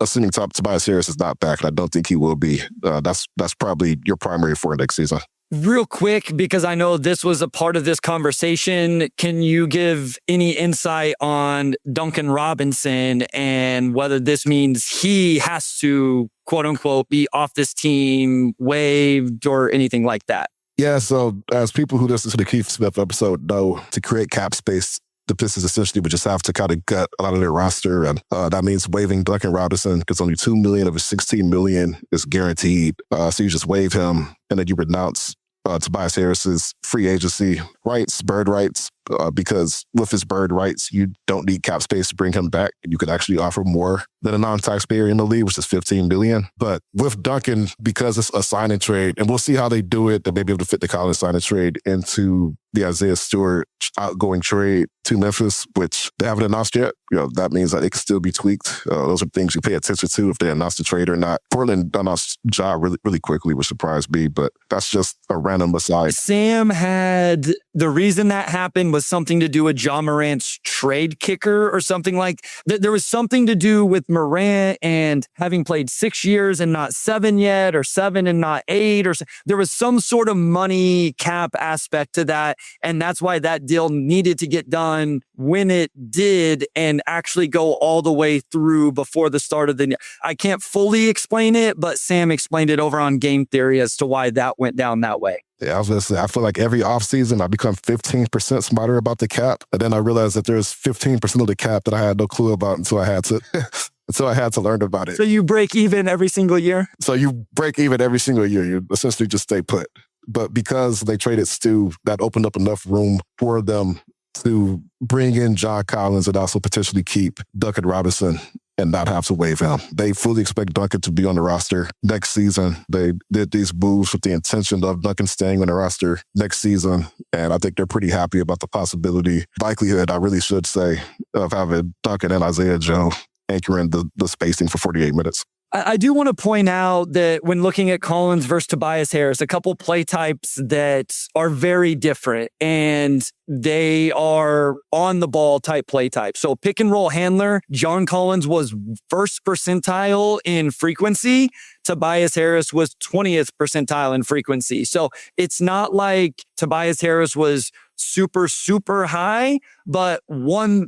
assuming Tobias Harris is not back, and I don't think he will be, that's probably your primary for next season. Real quick, because I know this was a part of this conversation, can you give any insight on Duncan Robinson and whether this means he has to, quote unquote, be off this team, waived, or anything like that? Yeah, so as people who listen to the Keith Smith episode know, to create cap space, the Pistons essentially would just have to kind of gut a lot of their roster. And that means waiving Duncan Robinson, because only $2 million of his $16 million is guaranteed. So you just waive him, and then you renounce Tobias Harris's free agency rights, bird rights, because with his bird rights, you don't need cap space to bring him back. You could actually offer more than a non-taxpayer in the league, which is $15 million. But with Duncan, because it's a sign and trade, and we'll see how they do it, they may be able to fit the Collins sign and trade into the Isaiah Stewart outgoing trade to Memphis, which they haven't announced yet. That means that it can still be tweaked. Those are things you pay attention to if they announce the trade or not. Portland announced Ja really, really quickly, which surprised me, but that's just a random aside. Sam had the reason that happened was something to do with Ja Morant's trade kicker or something like that. There was something to do with Morant and having played 6 years and not 7 yet, or 7 and not 8, or there was some sort of money cap aspect to that. And that's why that deal needed to get done when it did and actually go all the way through before the start of the year. I can't fully explain it, but Sam explained it over on Game Theory as to why that went down that way. Yeah, I was going to say, I feel like every offseason I become 15% smarter about the cap. And then I realized that there's 15% of the cap that I had no clue about until I had to learn about it. So you break even every single year? So you break even every single year. You essentially just stay put. But because they traded Stu, that opened up enough room for them to bring in John Collins and also potentially keep Duncan Robinson and not have to waive him. They fully expect Duncan to be on the roster next season. They did these moves with the intention of Duncan staying on the roster next season, and I think they're pretty happy about the likelihood, I really should say, of having Duncan and Isaiah Joe anchoring the spacing for 48 minutes. I do want to point out that when looking at Collins versus Tobias Harris, a couple play types that are very different and they are on the ball type play type. So pick and roll handler, John Collins was first percentile in frequency. Tobias Harris was 20th percentile in frequency. So it's not like Tobias Harris was super high, but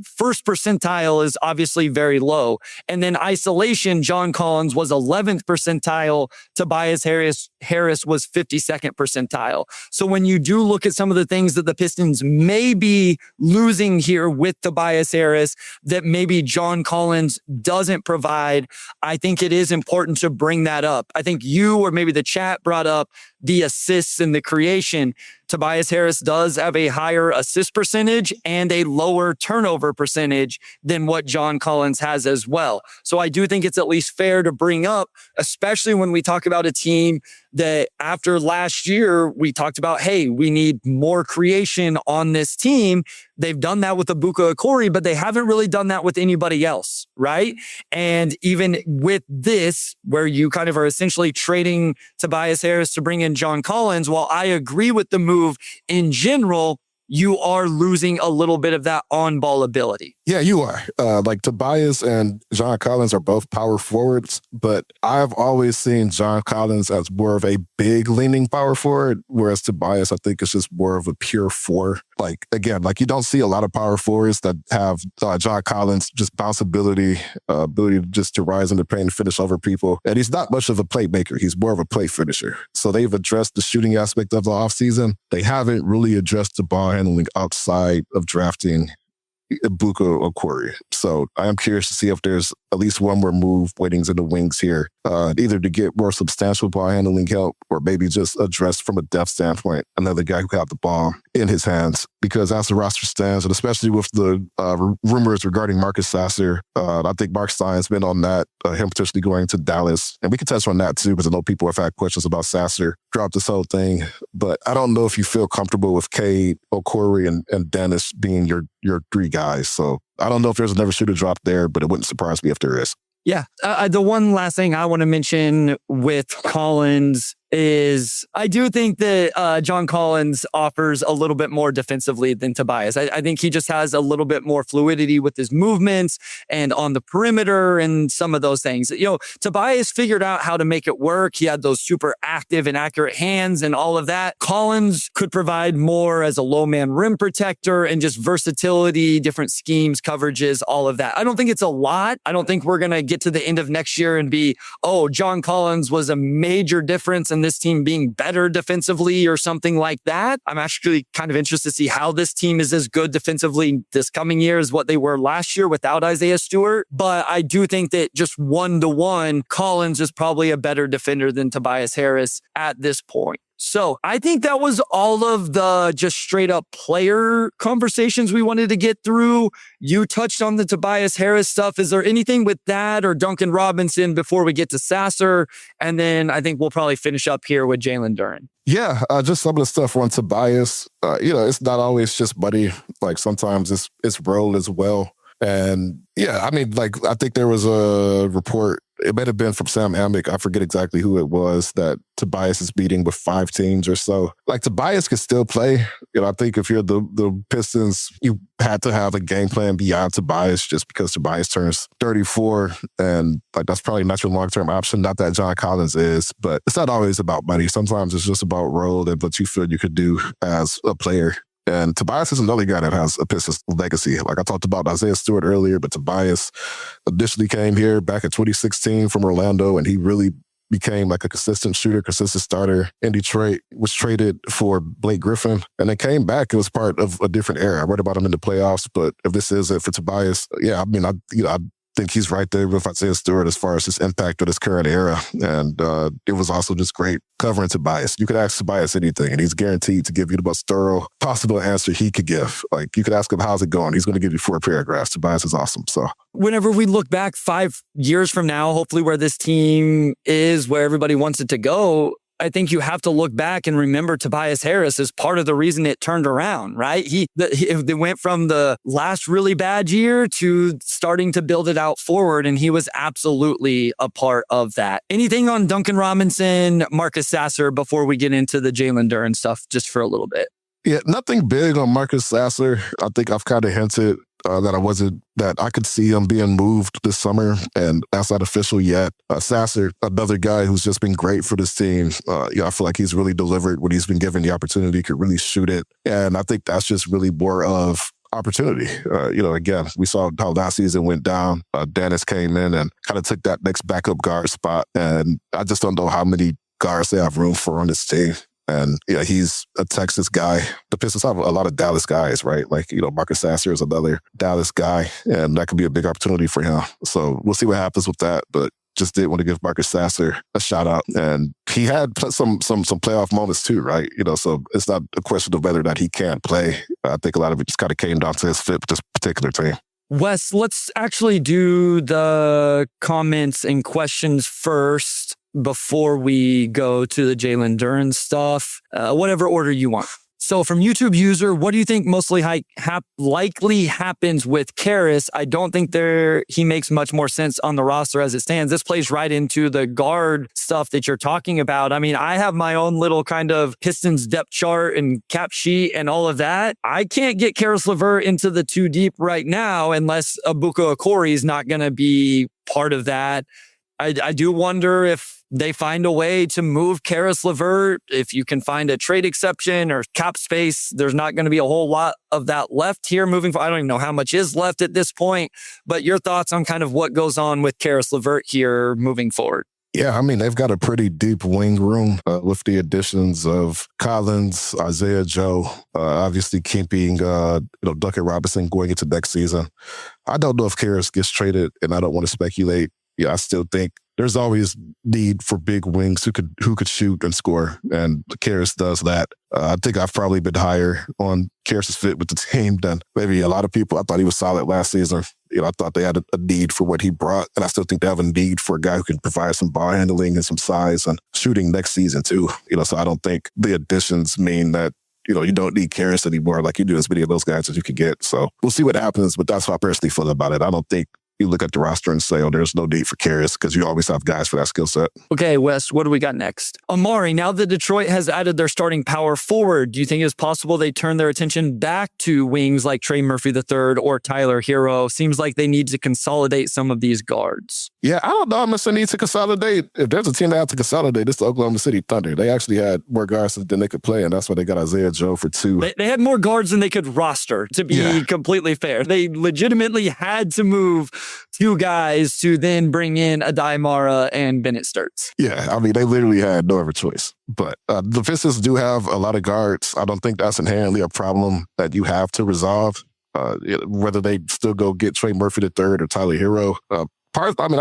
first percentile is obviously very low. And then isolation, John Collins was 11th percentile. Tobias Harris was 52nd percentile. So when you do look at some of the things that the Pistons may be losing here with Tobias Harris that maybe John Collins doesn't provide, I think it is important to bring that up. I think you or maybe the chat brought up the assists and the creation. Tobias Harris does have a higher assist percentage and a lower turnover percentage than what John Collins has as well. So I do think it's at least fair to bring up, especially when we talk about a team that after last year, we talked about, hey, we need more creation on this team. They've done that with Ibuka Okori, but they haven't really done that with anybody else, right? And even with this, where you kind of are essentially trading Tobias Harris to bring in John Collins, while I agree with the move in general, you are losing a little bit of that on-ball ability. Yeah, you are. Like Tobias and John Collins are both power forwards, but I've always seen John Collins as more of a big leaning power forward, whereas Tobias, I think, is just more of a pure four. Like, again, like you don't see a lot of power forwards that have John Collins just bounce ability just to rise in the paint and finish over people. And he's not much of a playmaker. He's more of a play finisher. So they've addressed the shooting aspect of the offseason. They haven't really addressed the ball handling outside of drafting Ibuka Okori. So I am curious to see if there's at least one more move waiting in the wings here, either to get more substantial ball handling help or maybe just address from a depth standpoint another guy who can have the ball in his hands. Because as the roster stands, and especially with the rumors regarding Marcus Sasser, I think Mark Stein's been on that, him potentially going to Dallas. And we can touch on that too, because I know people have had questions about Sasser throughout this whole thing. But I don't know if you feel comfortable with Cade, Okori, and Dennis being your three guys. So I don't know if there's another shooter drop there, but it wouldn't surprise me if there is. Yeah. The one last thing I want to mention with Collins is I do think that John Collins offers a little bit more defensively than Tobias. I think he just has a little bit more fluidity with his movements and on the perimeter and some of those things. You know, Tobias figured out how to make it work. He had those super active and accurate hands and all of that. Collins could provide more as a low man rim protector and just versatility, different schemes, coverages, all of that. I don't think it's a lot. I don't think we're going to get to the end of next year and be, oh, John Collins was a major difference in this team being better defensively or something like that. I'm actually kind of interested to see how this team is as good defensively this coming year as what they were last year without Isaiah Stewart. But I do think that just 1-to-1, Collins is probably a better defender than Tobias Harris at this point. So I think that was all of the just straight up player conversations we wanted to get through. You touched on the Tobias Harris stuff. Is there anything with that or Duncan Robinson before we get to Sasser? And then I think we'll probably finish up here with Jalen Duren. Yeah, just some of the stuff on Tobias. It's not always just money. Like sometimes it's role as well. And yeah, I mean, like I think there was a report, it might have been from Sam Amick, I forget exactly who it was, that Tobias is beating with 5 teams or so. Like Tobias could still play. I think if you're the Pistons, you had to have a game plan beyond Tobias just because Tobias turns 34 and like that's probably not your long-term option. Not that John Collins is, but it's not always about money. Sometimes it's just about role and what you feel you could do as a player. And Tobias is another guy that has a Pistons legacy. Like I talked about Isaiah Stewart earlier, but Tobias initially came here back in 2016 from Orlando, and he really became like a consistent shooter, consistent starter in Detroit, was traded for Blake Griffin, and then came back. It was part of a different era. I read about him in the playoffs, but if this is it for Tobias, yeah, I mean, I think he's right there with Isaiah Stewart as far as his impact of this current era. And it was also just great covering Tobias. You could ask Tobias anything, and he's guaranteed to give you the most thorough possible answer he could give. Like, you could ask him, how's it going? He's going to give you 4 paragraphs. Tobias is awesome. So whenever we look back 5 years from now, hopefully where this team is, where everybody wants it to go, I think you have to look back and remember Tobias Harris is part of the reason it turned around, right? They went from the last really bad year to starting to build it out forward, and he was absolutely a part of that. Anything on Duncan Robinson, Marcus Sasser before we get into the Jalen Duren stuff just for a little bit? Yeah, nothing big on Marcus Sasser. I think I've kind of hinted that I could see him being moved this summer, and that's not official yet. Sasser, another guy who's just been great for this team. I feel like he's really delivered when he's been given the opportunity, could really shoot it. And I think that's just really more of opportunity. Again, we saw how last season went down. Dennis came in and kind of took that next backup guard spot. And I just don't know how many guards they have room for on this team. And he's a Texas guy. The Pistons have a lot of Dallas guys, right? Like, Marcus Sasser is another Dallas guy, and that could be a big opportunity for him. So we'll see what happens with that. But just did want to give Marcus Sasser a shout out. And he had some playoff moments too, right? So it's not a question of whether or not he can play. I think a lot of it just kind of came down to his fit with this particular team. Wes, let's actually do the comments and questions first before we go to the Jalen Duren stuff, whatever order you want. So from YouTube user, what do you think mostly likely happens with Karras? I don't think he makes much more sense on the roster as it stands. This plays right into the guard stuff that you're talking about. I mean, I have my own little kind of Pistons depth chart and cap sheet and all of that. I can't get Caris LeVert into the 2 deep right now unless Abuka Okori is not going to be part of that. I do wonder if they find a way to move Caris LeVert, if you can find a trade exception or cap space. There's not going to be a whole lot of that left here moving forward. I don't even know how much is left at this point, but your thoughts on kind of what goes on with Caris LeVert here moving forward? Yeah, I mean, they've got a pretty deep wing room with the additions of Collins, Isaiah Joe, obviously keeping Duncan Robinson going into next season. I don't know if Caris gets traded, and I don't want to speculate. I still think there's always need for big wings who could shoot and score, and Caris does that. I think I've probably been higher on Caris' fit with the team than maybe a lot of people. I thought he was solid last season. I thought they had a need for what he brought, and I still think they have a need for a guy who can provide some ball handling and some size and shooting next season too. So I don't think the additions mean that you don't need Caris anymore. Like, you do as many of those guys as you can get. So we'll see what happens, but that's how I personally feel about it. I don't think you look at the roster and say, there's no need for Caris, because you always have guys for that skill set. Okay, Wes, what do we got next? Omari, now that Detroit has added their starting power forward, do you think it's possible they turn their attention back to wings like Trey Murphy III or Tyler Hero? Seems like they need to consolidate some of these guards. Yeah, I don't know unless they need to consolidate. If there's a team that has to consolidate, it's the Oklahoma City Thunder. They actually had more guards than they could play, and that's why they got Isaiah Joe for 2. They had more guards than they could roster, to be completely fair. They legitimately had to move 2 guys to then bring in Adai Mara and Bennett Sturts. Yeah, I mean, they literally had no other choice. But the Pistons do have a lot of guards. I don't think that's inherently a problem that you have to resolve. Whether they still go get Trey Murphy III or Tyler Hero. I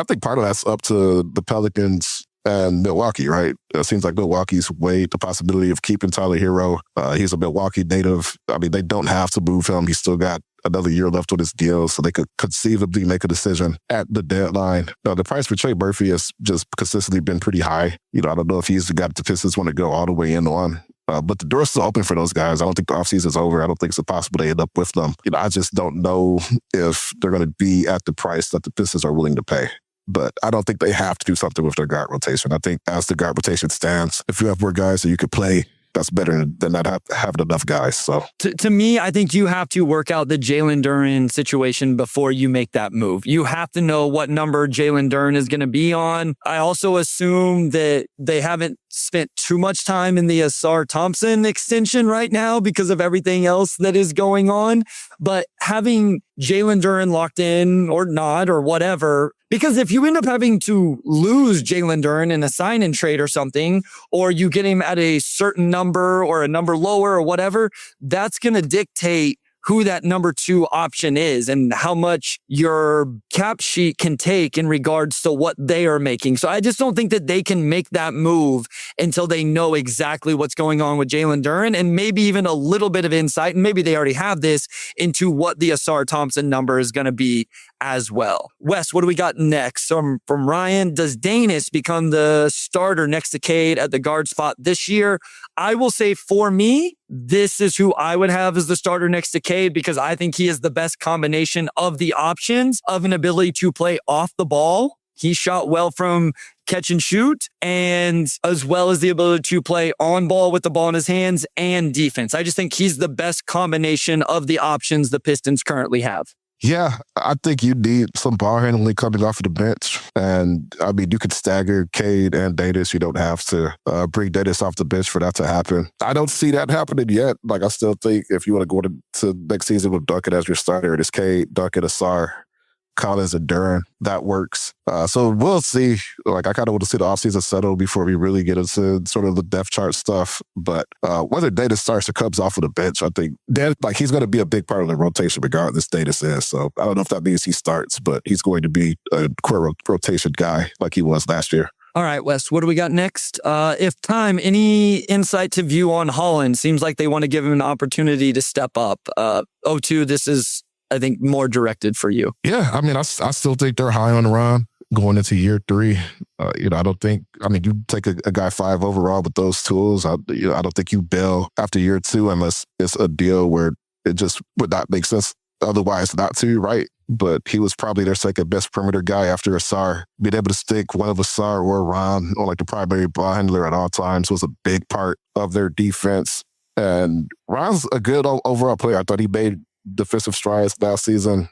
think part of that's up to the Pelicans and Milwaukee, right? It seems like Milwaukee's weighed the possibility of keeping Tyler Hero. He's a Milwaukee native. I mean, they don't have to move him. He's still got another year left on his deal, so they could conceivably make a decision at the deadline. The price for Trey Murphy has just consistently been pretty high. I don't know if he's the guy that the Pistons want to go all the way in on. But the door's still open for those guys. I don't think the offseason's over. I don't think it's impossible to end up with them. I just don't know if they're going to be at the price that the Pistons are willing to pay. But I don't think they have to do something with their guard rotation. I think as the guard rotation stands, if you have more guys that you could play, that's better than not having enough guys. So to me, I think you have to work out the Jalen Duren situation before you make that move. You have to know what number Jalen Duren is going to be on. I also assume that they haven't spent too much time in the Asar Thompson extension right now because of everything else that is going on. But having Jalen Duren locked in or not or whatever, because if you end up having to lose Jalen Duren in a sign and trade or something, or you get him at a certain number or a number lower or whatever, that's going to dictate who that number 2 option is and how much your cap sheet can take in regards to what they are making. So I just don't think that they can make that move until they know exactly what's going on with Jalen Duren and maybe even a little bit of insight, and maybe they already have this, into what the Asar Thompson number is going to be as well. Wes, what do we got next? From Ryan, does Danis become the starter next to Cade at the guard spot this year? I will say for me, this is who I would have as the starter next to Cade because I think he is the best combination of the options of an ability to play off the ball. He shot well from catch and shoot, and as well as the ability to play on ball with the ball in his hands and defense. I just think he's the best combination of the options the Pistons currently have. Yeah, I think you need some ball handling coming off of the bench. And I mean, you could stagger Cade and Danis. You don't have to bring Danis off the bench for that to happen. I don't see that happening yet. Like, I still think if you want to go to next season with Duncan as your starter, it is Cade, Duncan, Asar, Collins, and Duren. That works. So we'll see. Like, I kind of want to see the offseason settle before we really get into sort of the depth chart stuff. But whether Danis starts or comes off of the bench, I think he's going to be a big part of the rotation regardless Danis is. So I don't know if that means he starts, but he's going to be a core rotation guy like he was last year. All right, Wes, what do we got next? If time, any insight to view on Holland? Seems like they want to give him an opportunity to step up. 0-2, this is, I think, more directed for you. Yeah, I mean, I still think they're high on Ron going into year 3. I don't think, you take a guy 5 overall with those tools. I don't think you bail after year 2 unless it's a deal where it just would not make sense otherwise not to, right? But he was probably their second best perimeter guy after Asar. Being able to stick one of Asar or Ron on like the primary ball handler at all times was a big part of their defense. And Ron's a good overall player. I thought he made defensive strides last season.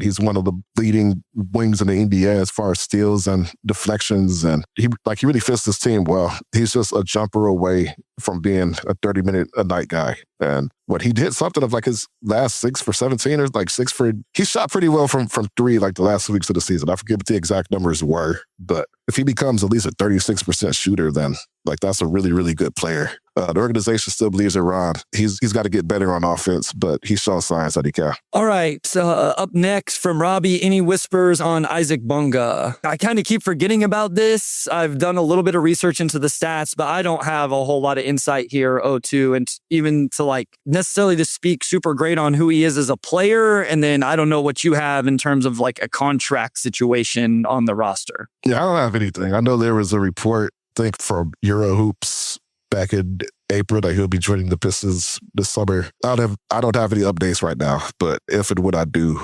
He's one of the leading wings in the NBA as far as steals and deflections, and he really fits this team well. He's just a jumper away from being a 30-minute a night guy. And what he did something of like his last 6 for 17 or like 6 for, he shot pretty well from 3 like the last weeks of the season. I forget what the exact numbers were, but if he becomes at least a 36% shooter, then like that's a really, really good player. The organization still believes in Ron. He's got to get better on offense, but he's shown signs that he can. All right. So up next from Robbie, any whispers on Isaac Bunga? I kind of keep forgetting about this. I've done a little bit of research into the stats, but I don't have a whole lot of insight here, 0-2, and even to like necessarily to speak super great on who he is as a player. And then I don't know what you have in terms of like a contract situation on the roster. Yeah, I don't have anything. I know there was a report, I think, from Eurohoops back in April that he'll be joining the Pistons this summer. I don't have any updates right now, but if and when I do,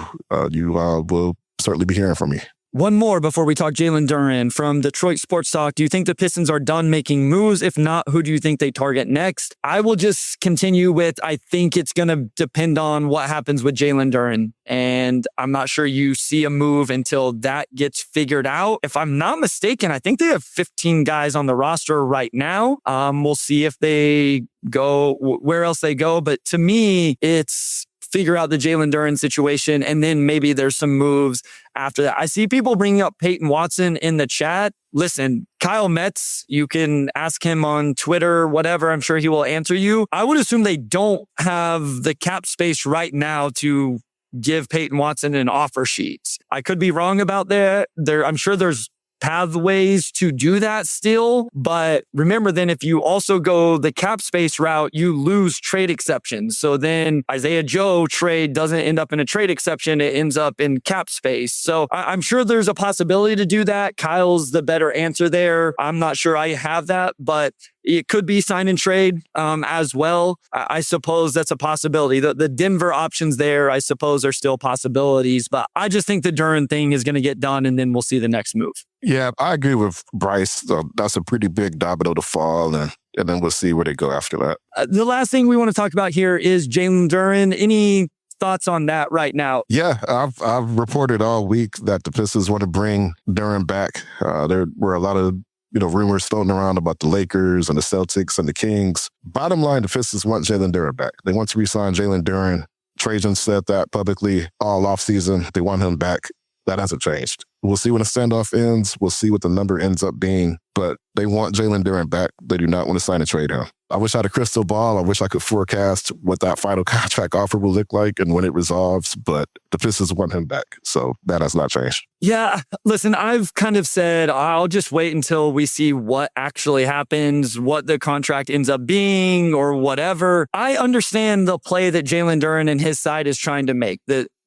you will certainly be hearing from me. One more before we talk Jalen Duren from Detroit Sports Talk. Do you think the Pistons are done making moves? If not, who do you think they target next? I will just continue with, I think it's going to depend on what happens with Jalen Duren. And I'm not sure you see a move until that gets figured out. If I'm not mistaken, I think they have 15 guys on the roster right now. We'll see if they go, where else they go. But to me, it's figure out the Jalen Duren situation, and then maybe there's some moves after that. I see people bringing up Peyton Watson in the chat. Listen, Kyle Metz, you can ask him on Twitter, whatever. I'm sure he will answer you. I would assume they don't have the cap space right now to give Peyton Watson an offer sheet. I could be wrong about that. I'm sure there's pathways to do that still. But remember then, if you also go the cap space route, you lose trade exceptions. So then Isaiah Joe trade doesn't end up in a trade exception. It ends up in cap space. So I'm sure there's a possibility to do that. Kyle's the better answer there. I'm not sure I have that, but it could be sign and trade as well. I suppose that's a possibility. The Denver options there, I suppose, are still possibilities. But I just think the Duren thing is going to get done, and then we'll see the next move. Yeah, I agree with Bryce. That's a pretty big domino to fall, and then we'll see where they go after that. The last thing we want to talk about here is Jalen Duren. Any thoughts on that right now? Yeah, I've reported all week that the Pistons want to bring Duren back. There were a lot of rumors floating around about the Lakers and the Celtics and the Kings. Bottom line, the Pistons want Jalen Duren back. They want to re-sign Jalen Duren. Trajan said that publicly all offseason. They want him back. That hasn't changed. We'll see when the standoff ends. We'll see what the number ends up being. But they want Jalen Duren back. They do not want to sign and trade him. I wish I had a crystal ball. I wish I could forecast what that final contract offer will look like and when it resolves. But the Pistons want him back. So that has not changed. Yeah, listen, I've kind of said I'll just wait until we see what actually happens, what the contract ends up being or whatever. I understand the play that Jalen Duren and his side is trying to make.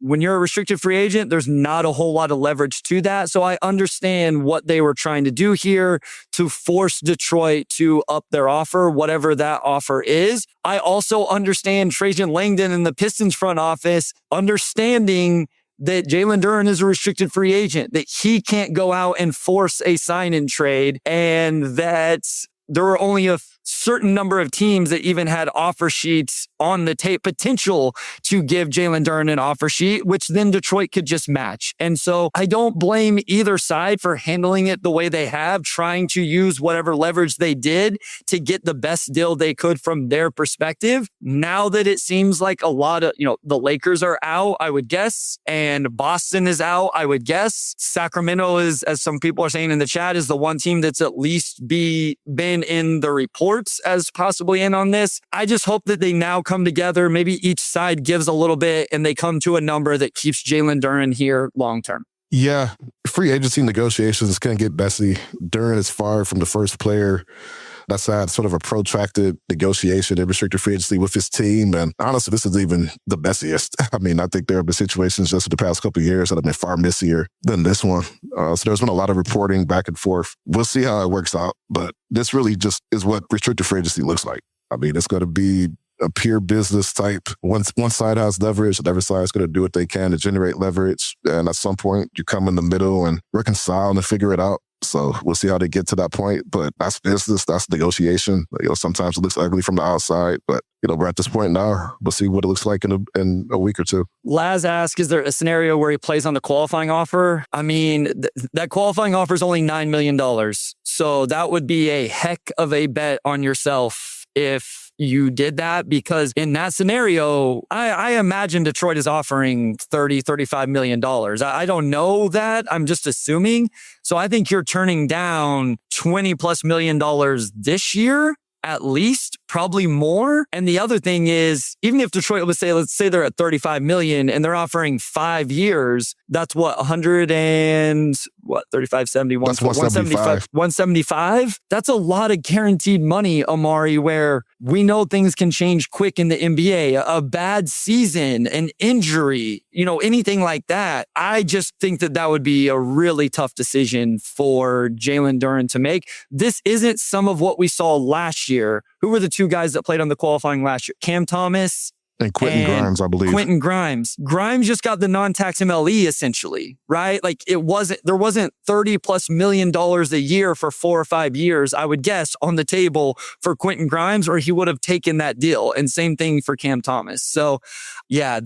when you're a restricted free agent, there's not a whole lot of leverage to that. So I understand what they were trying to do here to force Detroit to up their offer, whatever that offer is. I also understand Trajan Langdon and the Pistons front office understanding that Jalen Duren is a restricted free agent, that he can't go out and force a sign-in trade, and that there were only a certain number of teams that even had offer sheets on the tape, potential to give Jalen Duren an offer sheet, which then Detroit could just match. And so I don't blame either side for handling it the way they have, trying to use whatever leverage they did to get the best deal they could from their perspective. Now that it seems like a lot of, the Lakers are out, I would guess, and Boston is out, I would guess. Sacramento is, as some people are saying in the chat, is the one team that's at least been in the report as possibly in on this. I just hope that they now come together. Maybe each side gives a little bit and they come to a number that keeps Jalen Duren here long term. Yeah, free agency negotiations can get messy. Duren is far from the first player that's had sort of a protracted negotiation in restricted free agency with his team. And honestly, this is even the messiest. I mean, I think there have been situations just in the past couple of years that have been far messier than this one. So there's been a lot of reporting back and forth. We'll see how it works out. But this really just is what restricted free agency looks like. I mean, it's going to be a pure business type. One side has leverage, the other side is going to do what they can to generate leverage. And at some point, you come in the middle and reconcile and figure it out. So we'll see how they get to that point. But that's business, that's negotiation. Sometimes it looks ugly from the outside, but we're at this point now. We'll see what it looks like in a week or two. Laz asked, is there a scenario where he plays on the qualifying offer? I mean, that qualifying offer is only $9 million. So that would be a heck of a bet on yourself if you did that, because in that scenario, I imagine Detroit is offering $35 million. I don't know that. I'm just assuming. So I think you're turning down $20+ million this year, at least, probably more. And the other thing is, even if Detroit, let's say they're at 35 million and they're offering 5 years, that's what, 35, 70, that's 175. 175. That's a lot of guaranteed money, Omari, where we know things can change quick in the NBA. A bad season, an injury, anything like that. I just think that would be a really tough decision for Jalen Duren to make. This isn't some of what we saw last year. Who were the two guys that played on the qualifying last year? Cam Thomas and Quentin Grimes, I believe. Quentin Grimes. Grimes just got the non-tax MLE essentially, right? Like there wasn't $30+ million a year for 4 or 5 years, I would guess, on the table for Quentin Grimes, or he would have taken that deal. And same thing for Cam Thomas. So yeah,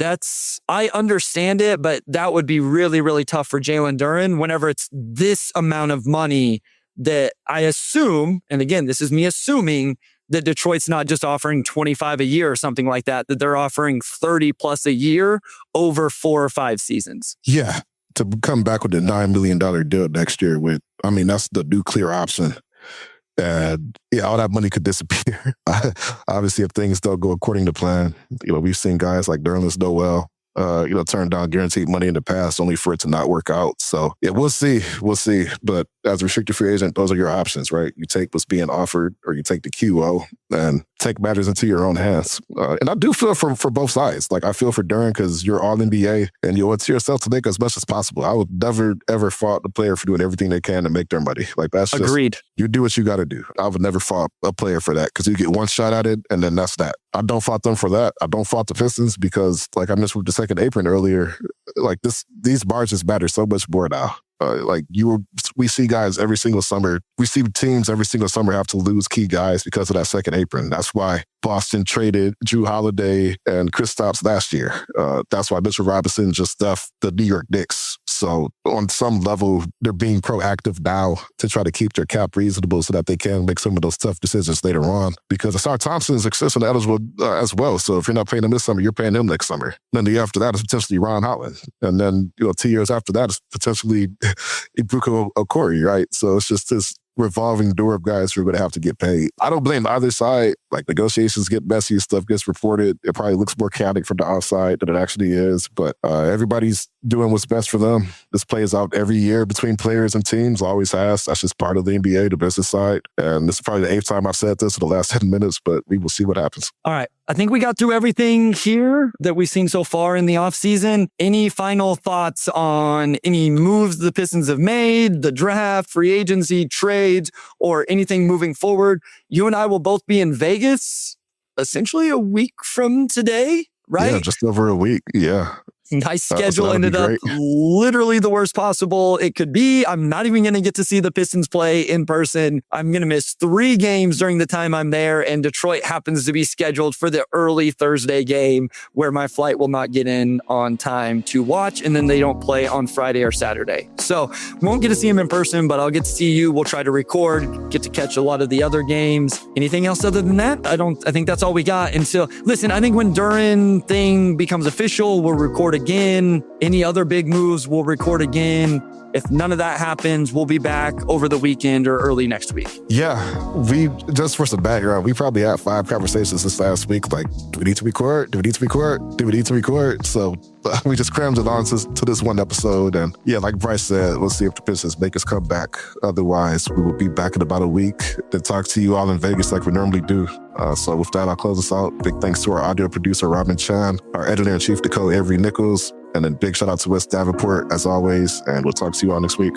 I understand it, but that would be really, really tough for Jalen Duren whenever it's this amount of money that I assume, and again, this is me assuming, that Detroit's not just offering 25 a year or something like that they're offering 30+ a year over 4 or 5 seasons. Yeah. To come back with a $9 million deal next year that's the nuclear option. And all that money could disappear. Obviously, if things don't go according to plan, we've seen guys like Nerlens Noel, turn down guaranteed money in the past only for it to not work out. So yeah, we'll see. But as a restricted free agent, those are your options, right? You take what's being offered or you take the QO and take matters into your own hands. And I do feel for both sides. Like I feel for Duren because you're all NBA and you owe it to yourself to make as much as possible. I would never, ever fault the player for doing everything they can to make their money. Like that's just, agreed. You do what you got to do. I would never fault a player for that because you get one shot at it and then that's that. I don't fault them for that. I don't fault the Pistons because, like I mentioned with the second apron earlier, like these margins matter so much more now. We see guys every single summer. We see teams every single summer have to lose key guys because of that second apron. That's why Boston traded Drew Holiday and Kristaps last year. That's why Mitchell Robinson just left the New York Knicks. So on some level, they're being proactive now to try to keep their cap reasonable so that they can make some of those tough decisions later on. Because Asar Thompson is accessible eligible as well. So if you're not paying him this summer, you're paying him next summer. Then the year after that is potentially Ron Holland. And then 2 years after that is potentially Ibuka Okori, right? So it's just this revolving door of guys who are going to have to get paid. I don't blame either side. like negotiations get messy, stuff gets reported. It probably looks more chaotic from the outside than it actually is. But everybody's doing what's best for them. This plays out every year between players and teams, always has. That's just part of the NBA, the business side. And this is probably the 8th time I've said this in the last 10 minutes, but we will see what happens. All right. I think we got through everything here that we've seen so far in the offseason. Any final thoughts on any moves the Pistons have made, the draft, free agency, trades, or anything moving forward? You and I will both be in Vegas essentially a week from today, right? Yeah, just over a week. Yeah. My schedule ended up literally the worst possible it could be. I'm not even going to get to see the Pistons play in person. I'm going to miss 3 games during the time I'm there, and Detroit happens to be scheduled for the early Thursday game where my flight will not get in on time to watch, and then they don't play on Friday or Saturday. So won't get to see him in person, but I'll get to see you. We'll try to record, get to catch a lot of the other games. Anything else other than that? I think that's all we got. And so, listen, I think when Duren thing becomes official, we'll record again. Any other big moves, we'll record again. If none of that happens, we'll be back over the weekend or early next week. Yeah, we just for some background, we probably had 5 conversations this last week. Like, do we need to record? Do we need to record? Do we need to record? So we just crammed it on to this one episode. And yeah, like Bryce said, we'll see if the Pistons make us come back. Otherwise, we will be back in about a week to talk to you all in Vegas like we normally do. So with that, I'll close us out. Big thanks to our audio producer, Robin Chan, our editor-in-chief, Nicole Avery Nichols, and then big shout out to Wes Davenport, as always. And we'll talk to you all next week.